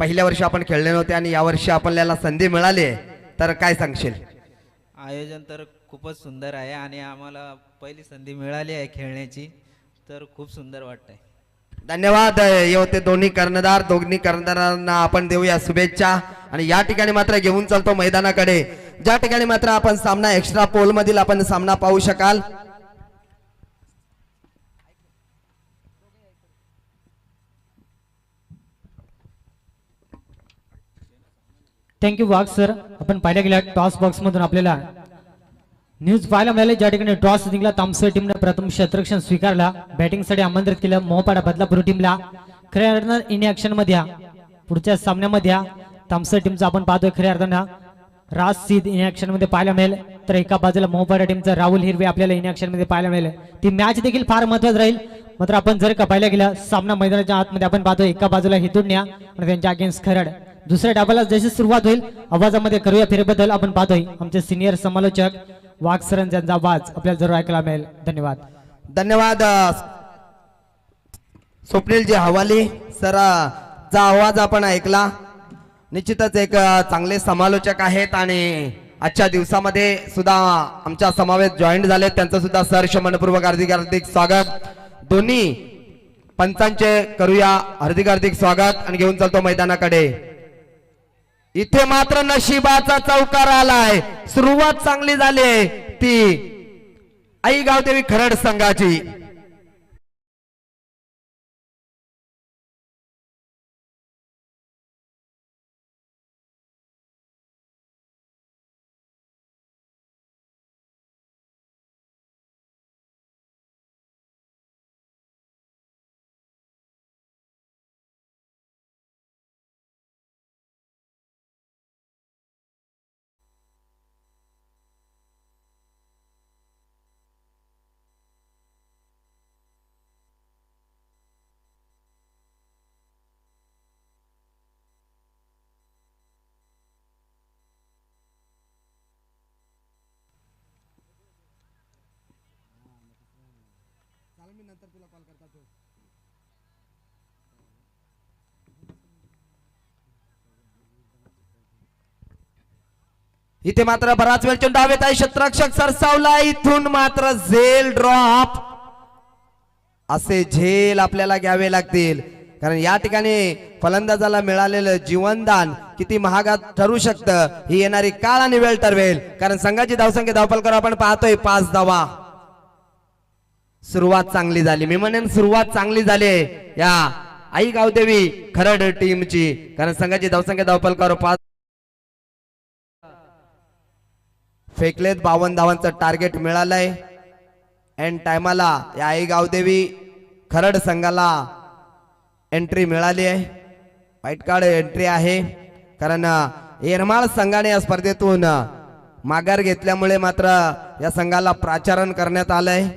पहिल्या वर्षी आपण खेळले नव्हते आणि यावर्षी आपल्याला संधी मिळाली आहे, तर काय सांगशील? आयोजन तर खूपच सुंदर आहे आणि आम्हाला पहिली संधी मिळाली आहे खेळण्याची, तर खूप सुंदर वाटतंय. धन्यवाद. हे होते दोन्ही कर्णधारांना आपण देऊया शुभेच्छा. आणि या ठिकाणी मात्र घेऊन चालतो मैदानाकडे, ज्या ठिकाणी मात्र आपण सामना एक्स्ट्रा पोल मधील आपण सामना पाहू शकाल. थँक्यू वाघ सर. आपण पाहिल्या गेल्या टॉस बॉक्स मधून आपल्याला न्यूज पाहायला मिळाले, ज्या ठिकाणी टॉस जिंकला तामसई टीमने प्रथम क्षेत्ररक्षण स्वीकारला. बॅटिंगसाठी आमंत्रित केलं मोहपाडा बदलापूर टीमला. खऱ्या अर्थानं इन ऍक्शन मध्ये पुढच्या सामन्यामध्ये तामसई टीमचा आपण पाहतोय खऱ्या अर्थानं राज सिद्ध इन ऍक्शन मध्ये पाहायला मिळेल. तर एका बाजूला मोहपाडा टीमचा राहुल हिरवे आपल्याला इन ऍक्शन मध्ये पाहायला मिळेल. ती मॅच देखील फार महत्वाची राहील. मात्र आपण जर का पाहायला गेलं सामना मैदानाच्या आतमध्ये आपण पाहतोय एका बाजूला हितुडण्या आणि त्यांच्या अगेन्स्ट खरड. दुसऱ्या डाबाला जशी सुरुवात होईल आवाजामध्ये करूया फेरबद्दल आपण पाहतोय आमचे सिनियर समालोचक वाघ सरांचा यांचा आवाज आपल्याला जरूर ऐकायला मिळेल. धन्यवाद. धन्यवाद स्वप्नील जी हवाली सर चा आवाज आपण ऐकला. निश्चितच एक चांगले समालोचक आहेत आणि आजच्या दिवसामध्ये सुद्धा आमच्या समावेश जॉईंट झाले. त्यांचं सुद्धा सहर्ष मनपूर्वक हार्दिक हार्दिक स्वागत. दोन्ही पंचांचे करूया हार्दिक हार्दिक स्वागत आणि घेऊन चालतो मैदानाकडे. इथे मात्र नशिबाचा चौकार आलाय. सुरुवात चांगली झाली ती आई गावदेवी खरड संघाची. इथे मात्र बराच वेळ चेंडू हवेत आहे. क्षेत्ररक्षक सरसावला. इथून मात्र झेल ड्रॉप. असे झेल आपल्याला घ्यावे लागतील कारण या ठिकाणी फलंदाजाला मिळालेलं जीवनदान किती महागात ठरू शकतं ही येणारी काळ आणि वेळ ठरवेल. कारण संघाची धावसंख्या धावफलकर आपण पाहतोय 5 धावा. सुरुवात चांगली झाली. मी म्हणेन सुरुवात चांगली झाली या आई गावदेवी खरड टीमची कारण संघाची धावसंख्या धावफलकर 5 फेकलेत. 52 धावांचं टार्गेट मिळालंय. एंड टायमाला या आई गावदेवी खरड संघाला एंट्री मिळाली आहे. व्हाईट कार्ड एंट्री आहे कारण येरमाळ संघाने या स्पर्धेतून माघार घेतल्यामुळे मात्र या संघाला प्राचारण करण्यात आलंय.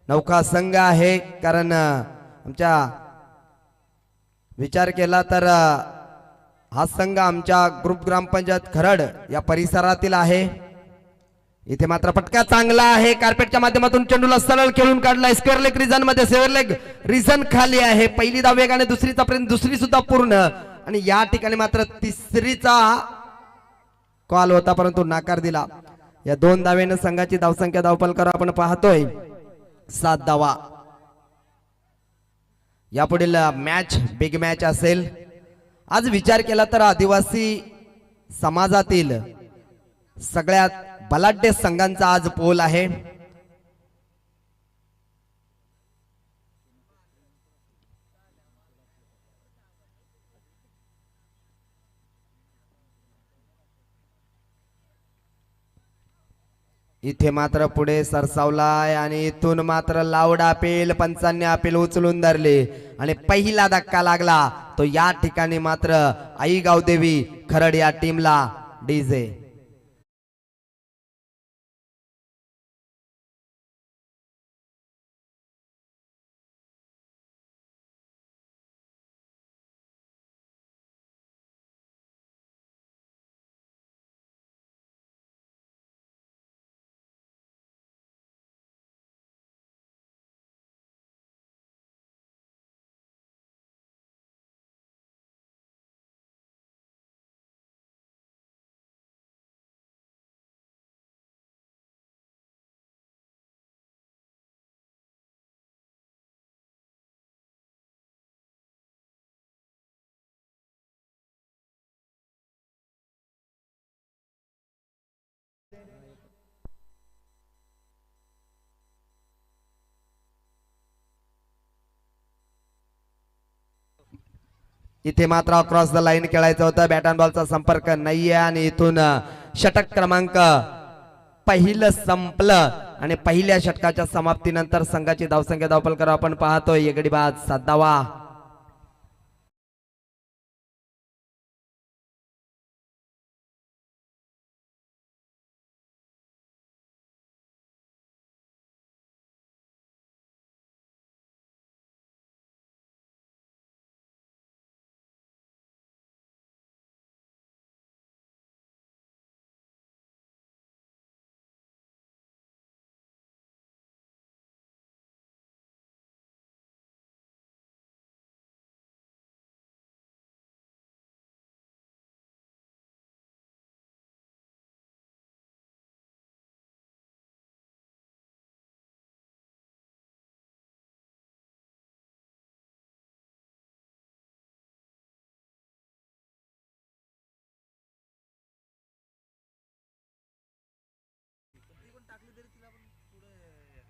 नौका संघ आहे कारण आमच्या विचार केला तर हा संघ आमच्या ग्रुप ग्रामपंचायत खरड या परिसरातील आहे. इथे मात्र फटका चांगला आहे. कार्पेटच्या माध्यमातून चेंडूला सरळ खेळून काढलाय. स्क्वेअर लेग रिजन मध्ये सेव्हर लेग रिजन खाली आहे. पहिली धाव वेगाने दुसरीचा पर्यंत दुसरी सुद्धा पूर्ण आणि या ठिकाणी मात्र तिसरीचा कॉल होता परंतु नाकार दिला. या 2 धावेने संघाची धावसंख्या धावफलकर आपण पाहतोय 7 धावा. यापुढील मॅच बिग मॅच असेल. आज विचार केला तर आदिवासी समाजातील सगळ्यात बलाढ्य संघांचा आज पोल आहे. इथे मात्र पुढे सरसावलाय आणि इथून मात्र लावड अपील. पंचांनी अपील उचलून धरले आणि पहिला धक्का लागला तो या ठिकाणी मात्र आई गावदेवी खरड या टीमला डीजे. इथे मात्र अक्रॉस द लाईन खेळायचं होतं. बॅट अँड बॉलचा संपर्क नाहीये आणि इथून षटक क्रमांक पहिलं संपलं आणि पहिल्या षटकाच्या समाप्तीनंतर संघाची धावसंख्या धावफलकर आपण पाहतोय. गडी बाद 7 धावा.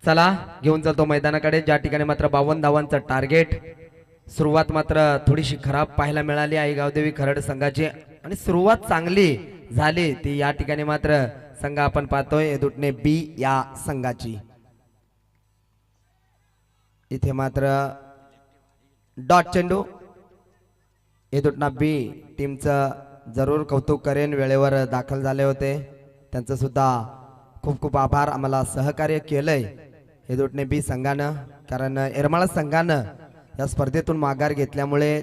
चला घेऊन चालतो मैदानाकडे, ज्या ठिकाणी मात्र 52 धावांचं टार्गेट. सुरुवात मात्र थोडीशी खराब पाहायला मिळाली आई गावदेवी खरड संघाची, आणि सुरुवात चांगली झाली ती या ठिकाणी मात्र संघ आपण पाहतोय एदुटणे बी या संघाची. इथे मात्र डॉट चेंडू. एदुटणा बी टीमचं जरूर कौतुक करेन, वेळेवर दाखल झाले होते, त्यांचं सुद्धा खूप खूप आभार. आम्हाला सहकार्य केलंय एदुटणे बी संघानं, कारण येरमाळा संघानं या स्पर्धेतून माघार घेतल्यामुळे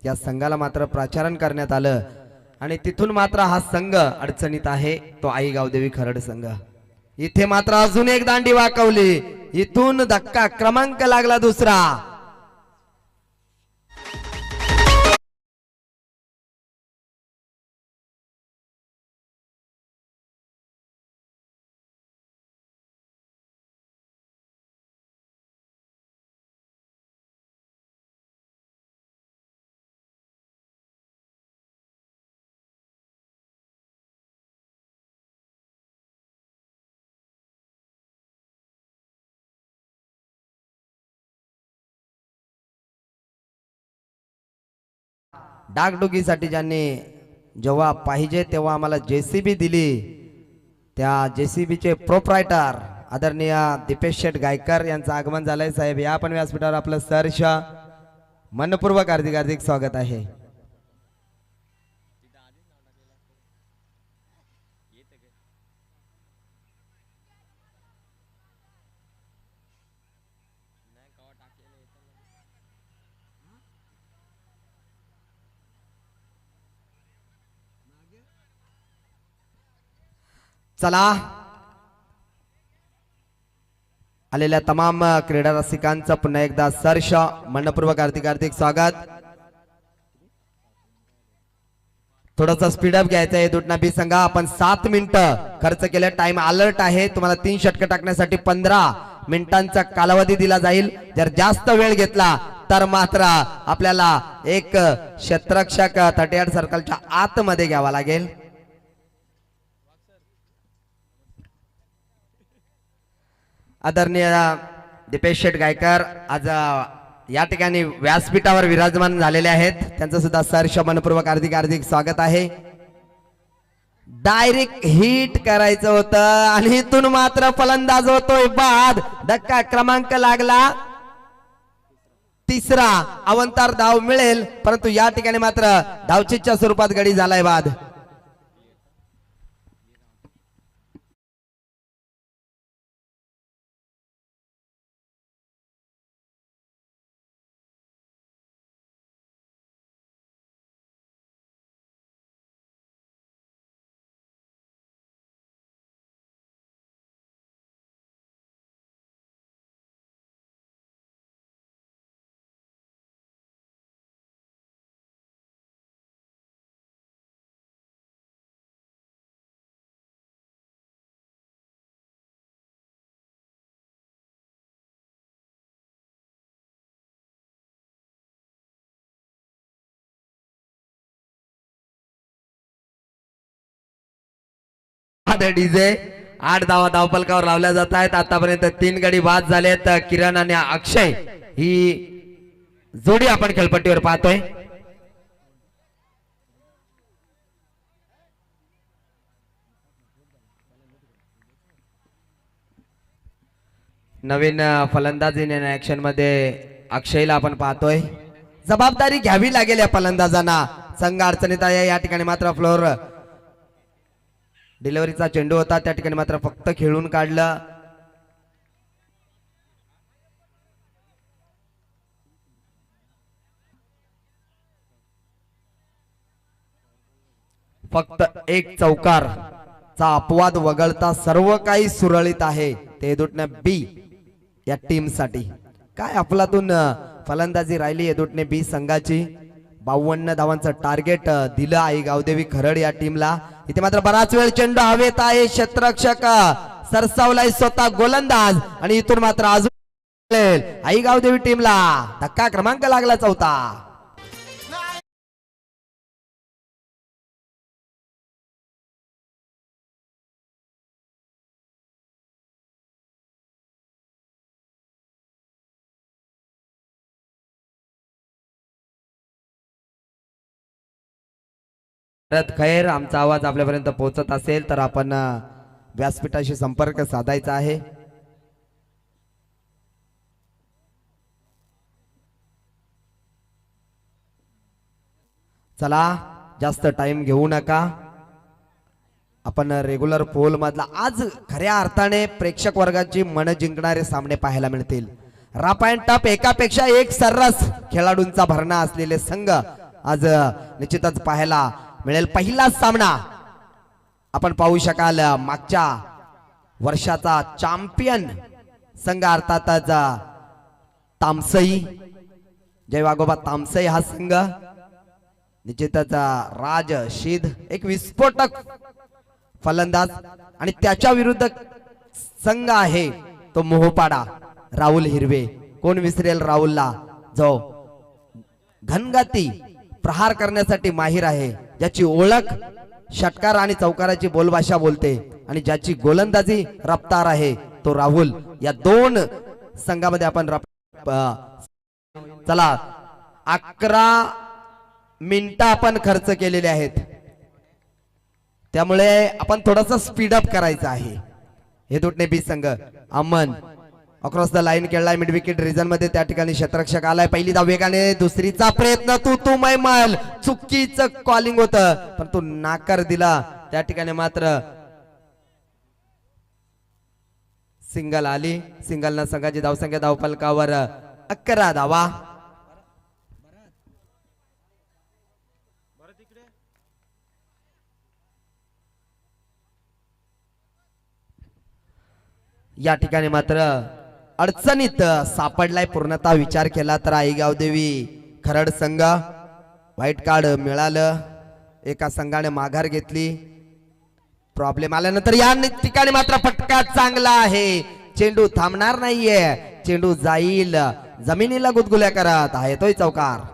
या संघाला मात्र प्राचारण करण्यात आलं, आणि तिथून मात्र हा संघ अडचणीत आहे, तो आई गावदेवी खरड संघ. इथे मात्र अजून एक दांडी वाकवली, इथून धक्का क्रमांक लागला दुसरा. डागडुगीसाठी ज्यांनी जेव्हा पाहिजे तेव्हा आम्हाला जेसीबी दिली, त्या जेसीबीचे प्रोप्रायटर आदरणीय दीपेश शेठ गायकर यांचं आगमन झालंय. साहेब या पण व्यासपीठावर आपलं सहर्ष मनपूर्वक हार्दिक हार्दिक स्वागत आहे. चला आलेल्या तमाम क्रीडा रसिकांचं पुन्हा एकदा सहर्ष मनपूर्वक हार्दिक हार्दिक स्वागत. थोडस स्पीडअप घ्यायचं आहे दुटना बी संघा. आपण 7 मिनिटं खर्च केलं, टाइम अलर्ट आहे, तुम्हाला 3 षटक टाकण्यासाठी 15 मिनिटांचा कालावधी दिला जाईल. जर जास्त वेळ घेतला तर मात्र आपल्याला एक क्षेत्ररक्षक 38 सर्कलच्या आतमध्ये घ्यावा लागेल. आदरणीय दीपेश शेठ गायकर आज या ठिकाणी व्यासपीठावर विराजमान झालेले आहेत, त्यांचं सुद्धा सहर्ष मनपूर्वक हार्दिक हार्दिक स्वागत आहे. डायरेक्ट हिट करायचं होतं आणि इथून मात्र फलंदाज होतोय बाद. धक्का क्रमांक लागला तिसरा. अवंतार धाव मिळेल, परंतु या ठिकाणी मात्र धावचीच्या स्वरूपात गडी झालाय बाद. डीजे 8 धावा धावपलकावर लावल्या जात आहेत. आतापर्यंत 3 गडी बाद झालेत. किरण आणि अक्षय ही जोडी आपण खेळपट्टीवर पाहतोय. नवीन फलंदाजी ऍक्शन मध्ये अक्षयला आपण पाहतोय. जबाबदारी घ्यावी लागेल या फलंदाजांना. संघ अडचणीत आहे या ठिकाणी मात्र फ्लोर डिलिव्हरीचा चेंडू होता, त्या ठिकाणी मात्र फक्त खेळून काढलं. फक्त एक चौकार चा अपवाद वगळता सर्व काही सुरळीत आहे ते दुटणे बी या टीम साठी. काय अफलातून फलंदाजी राहिली येदुटणे बी संघाची. 52 धावांचं टार्गेट दिलं आई गावदेवी खरड या टीमला. इथे मात्र बराच वेळ चेंडू हवेत आहे, क्षेत्ररक्षक सरसावलाय स्वतः गोलंदाज, आणि इथून मात्र अजून आई गावदेवी टीमला धक्का क्रमांक लागला 4था. परत खैर आमचा आवाज आपल्यापर्यंत पोहोचत असेल तर आपण व्यासपीठाशी संपर्क साधायचा आहे. चला जास्त टाइम घेऊ नका. आपण रेग्युलर पोल मधला आज खऱ्या अर्थाने प्रेक्षक वर्गाची मन जिंकणारे सामने पाहायला मिळतील. रफ अँड टफ एकापेक्षा एक सर्रास खेळाडूंचा भरणा असलेले संघ आज निश्चितच पाहायला मिळेल. पहिला सामना आपण पाहू शकाल मागच्या वर्षाचा चॅम्पियन संघ अर्थातच तामसई जय वाघोबा तामसई हा संघ निश्चितच राज शीद एक विस्फोटक फलंदाज आणि त्याच्या विरुद्ध संघ आहे तो मोहपाडा राहुल हिरवे. कोण विसरेल राहुलला जो घनगती प्रहार करण्यासाठी माहिर आहे, ज्याची ओळख षटकार आणि चौकाराची बोलभाषा बोलते आणि ज्याची गोलंदाजी रफ्तार आहे तो राहुल. या दोन संघामध्ये आपण चला 11 मिनिटं आपण खर्च केलेले आहेत, त्यामुळे आपण थोडासा स्पीड अप करायचा आहे. हे तुटणे बी संघ अमन अक्रॉस द लाईन खेळलाय मिड विकेट रिजन मध्ये. त्या ठिकाणी क्षेत्ररक्षक आलाय. पहिली धाव वेगाने, दुसरीचा प्रयत्न तू मैमल चुकीचं कॉलिंग होतं पण तू नाकार दिला. त्या ठिकाणी मात्र सिंगल आली. सिंगलनं संघाची धावसंख्या धावफलकावर 11 धावा. या ठिकाणी मात्र अडचणीत सापडलाय. पूर्णतः विचार केला तर आईगाव देवी खरड संघ व्हाईट कार्ड मिळालं. एका संघाने माघार घेतली. प्रॉब्लेम आल्यानंतर या ठिकाणी मात्र फटका चांगला आहे. चेंडू थांबणार नाहीये, चेंडू जाईल जमिनीला गुदगुल्या करत आहे. तोय चौकार.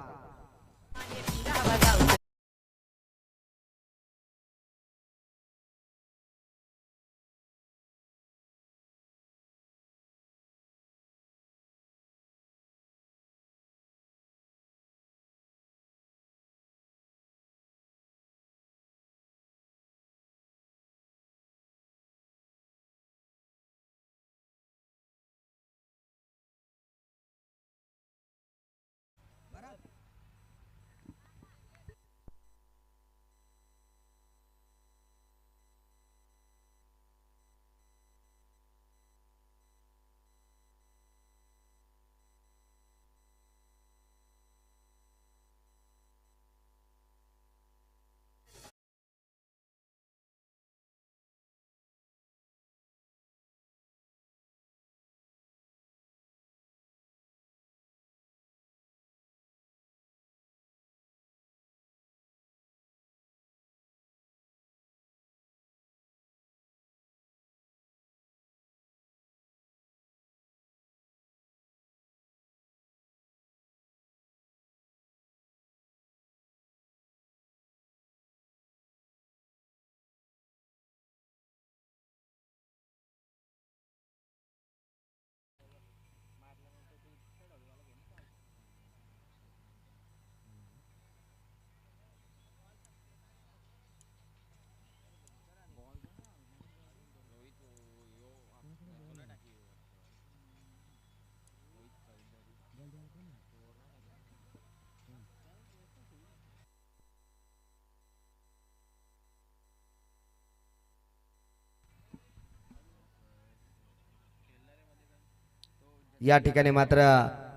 या ठिकाणी मात्र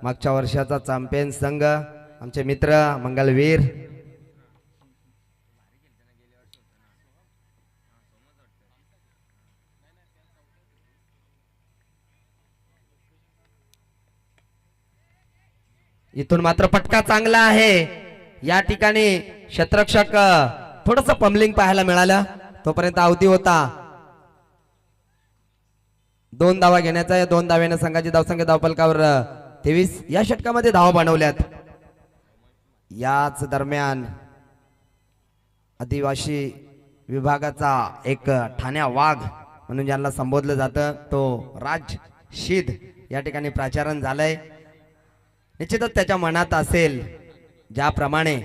मागच्या वर्षाचा चॅम्पियन संघ आमचे मित्र मंगलवीर इथून मात्र फटका चांगला आहे. या ठिकाणी क्षेत्ररक्षक थोडस पम्बलिंग पाहायला मिळालं. तोपर्यंत अवधी होता. 2 धावा घेण्याचा. या 2 धाव्याने संघाची धावसंख्या धावफलकावर 23. या षटकामध्ये धावा बनवल्यात. याच दरम्यान आदिवासी विभागाचा एक ठाण्या वाघ म्हणून ज्यांना संबोधलं जातं तो राज शीद या ठिकाणी प्राचारण झालंय. निश्चितच त्याच्या मनात असेल ज्याप्रमाणे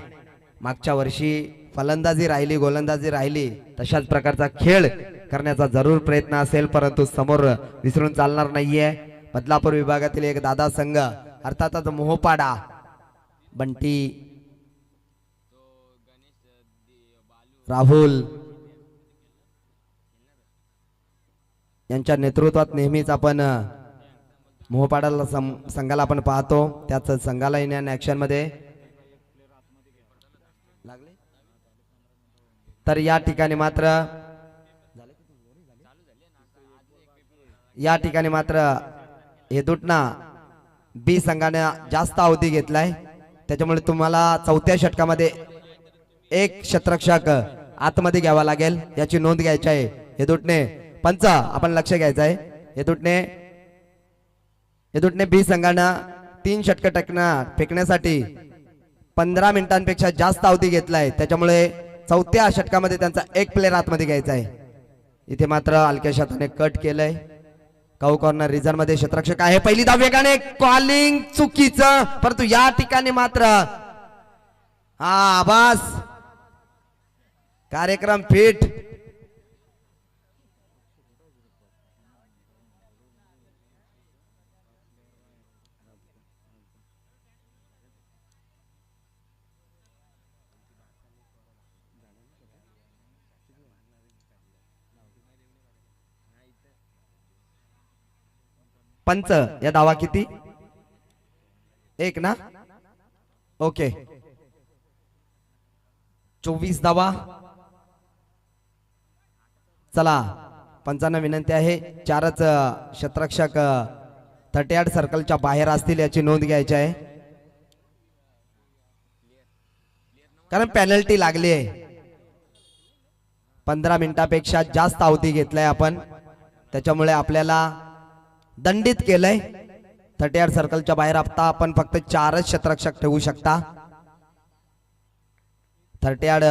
मागच्या वर्षी फलंदाजी राहिली गोलंदाजी राहिली तशाच प्रकारचा खेळ करण्याचा जरूर प्रयत्न असेल, परंतु समोर विसरून चालणार नाहीये. बदलापूर विभागातील एक दादा संघ अर्थातच मोहपाडा बंटी राहुल यांच्या नेतृत्वात नेहमीच आपण मोहपाडाला संघाला आपण पाहतो. त्याच संघाला इन ऍक्शन मध्ये तर या ठिकाणी मात्र हेदुटना बी संघाने जास्त अवधी घेतलाय, त्याच्यामुळे तुम्हाला चौथ्या षटकामध्ये एक क्षेत्ररक्षक आतमध्ये घ्यावा लागेल, याची नोंद घ्यायची आहे. हेदुटने पंच आपण लक्ष घ्यायचं आहे. हेदुटने बी संघानं 3 षटक फेकण्यासाठी 15 मिनिटांपेक्षा जास्त अवधी घेतलाय, त्याच्यामुळे चौथ्या षटकामध्ये त्यांचा एक प्लेअर आतमध्ये घ्यायचा आहे. इथे मात्र हलक्या शॉटने कट केलंय. काऊ कॉर्नर रिझन मध्ये क्षेत्ररक्षक आहे. पहिली धाव वेगाने कॉलिंग चुकीचं, परंतु या ठिकाणी मात्र आभास कार्यक्रम फिट. पंच या धावा किती? एक ना? ओके 24 धावा. चला पंचांना विनंती आहे, 4च क्षेत्ररक्षक 38 सर्कलच्या बाहेर असतील याची नोंद घ्यायची आहे, कारण पेनल्टी लागली आहे. 15 मिनिटापेक्षा जास्त अवधी घेतलाय आपण, त्याच्यामुळे आपल्याला दंडित केलंय. 38 सर्कलच्या बाहेर आता आपण फक्त 4च क्षेत्ररक्षक ठेवू शकता. 38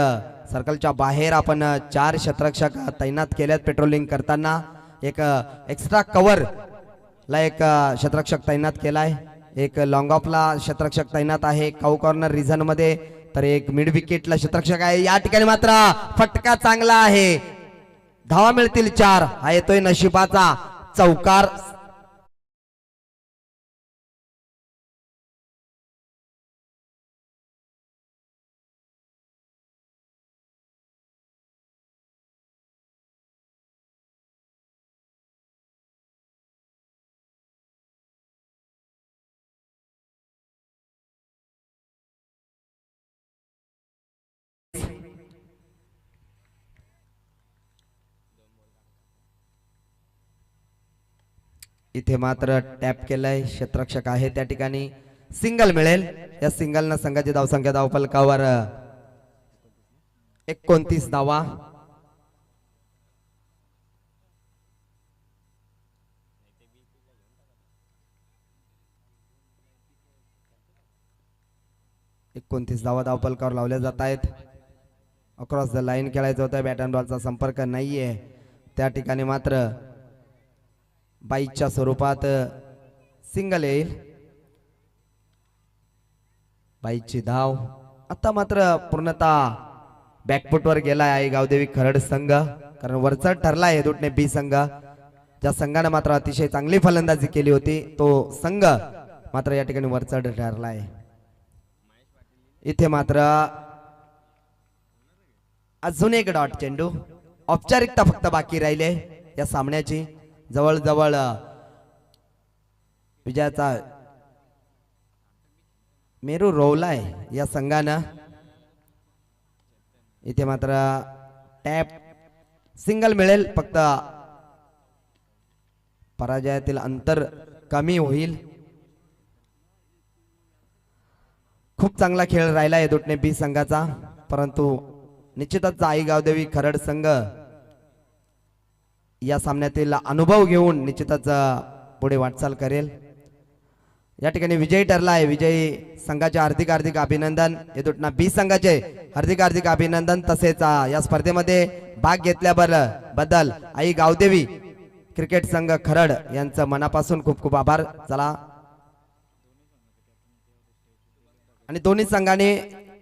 सर्कलच्या बाहेर आपण 4 क्षेत्ररक्षक तैनात केल्यात. पेट्रोलिंग करताना एक एक्स्ट्रा कव्हर ला एक क्षेत्ररक्षक तैनात केलाय, एक लॉंग ऑफला क्षेत्ररक्षक तैनात आहे. काऊ कॉर्नर रिझन मध्ये तर एक मिड विकेटला क्षेत्ररक्षक आहे. या ठिकाणी मात्र फटका चांगला आहे, धावा मिळतील 4. हा येतोय नशिबाचा चौकार. इथे मात्र टॅप केलाय, क्षेत्ररक्षक आहे त्या ठिकाणी सिंगल मिळेल. या सिंगलनं संघाची धावसंख्या धावफलकावर 29 धावा. धावफलकावर लावल्या जात आहेत. अक्रॉस द लाईन खेळायचं होतं, बॅट अँड बॉलचा संपर्क नाहीये. त्या ठिकाणी मात्र बाईच्या स्वरूपात सिंगल येईल. बाईची धाव आता मात्र पूर्णतः बॅकफुटवर गेलाय आहे गावदेवी खरड संघ, कारण वरचढ ठरलाय हेदुटणे बी संघ. ज्या संघाने मात्र अतिशय चांगली फलंदाजी केली होती तो संघ मात्र या ठिकाणी वरचढ ठरलाय. इथे मात्र अजून एक डॉट चेंडू, औपचारिकता फक्त बाकी राहिले या सामन्याची. जवळजवळ विजयाचा मेरू रोवलाय या संघानं. इथे मात्र टॅप सिंगल मिळेल, फक्त पराजयातील अंतर कमी होईल. खूप चांगला खेळ राहिला हेदुटणे बी संघाचा, परंतु निश्चितच आई गावदेवी खरड संघ या सामन्यातील अनुभव घेऊन निश्चितच पुढे वाटचाल करेल. या ठिकाणी विजयी ठरला आहे. विजयी संघाचे हार्दिक हार्दिक अभिनंदन. हेदुटणा बी संघाचे हार्दिक हार्दिक अभिनंदन. तसेच या स्पर्धेमध्ये भाग घेतल्याबद्दल आई गावदेवी क्रिकेट संघ खरड यांचं मनापासून खूप खूप आभार. चला आणि दोन्ही संघाने